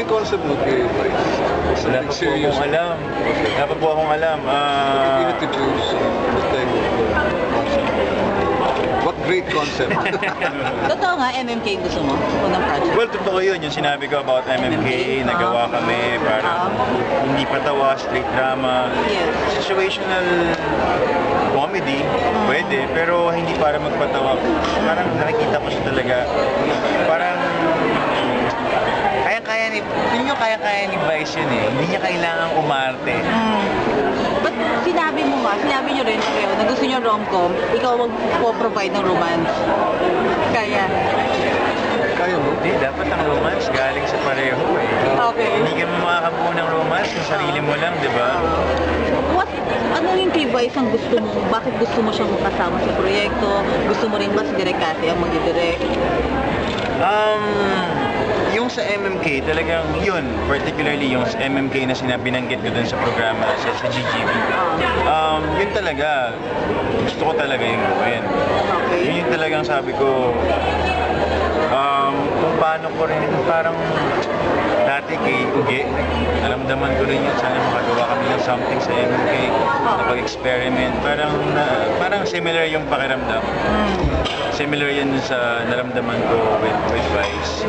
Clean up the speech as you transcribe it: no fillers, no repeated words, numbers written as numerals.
yung concept mo kay Vice? Wala pa po akong alam. Wala pa po akong alam. If you had to choose the type of concept. What great concept. Totoo nga, MMK gusto mo? Unang project? Well, totoo yun. Yung sinabi ko about MMK, nagawa kami, parang hindi patawa, straight drama. Yes. Situational comedy, pwede, pero hindi para magpatawa. Parang nakikita ko siya talaga. Parang kaya-kaya ni, hindi nyo kaya-kaya ni Vice yun eh. Hindi niya kailangan umarte. But sinabi mo nga, sinabi nyo rin kayo na gusto nyo rom-com, ikaw mag-provide ng romance. Kaya, Kaya mo? Hindi, dapat ang romance galing sa pareho eh. okay. Hindi ka makakabuo ng romance kung sarili mo lang, di ba? Ano yung kay Vice ang gusto mo? Bakit gusto mo siyang kasama sa proyekto? Gusto mo rin ba si Direk Cathy ang mag-direct? Yung sa MMK, talagang yun, particularly yung sa MMK na binanggit ko dun sa programa sa GGB. Yun talaga, gusto ko talaga yung gawin. Okay. Yun yung talagang sabi ko, kung paano ko rin, parang dati kay Uge, alamdaman ko rin yun, sana makagawa kami ng something sa MMK, napag-experiment, parang similar yung pakiramdam. Similar yan sa naramdaman ko with Vice.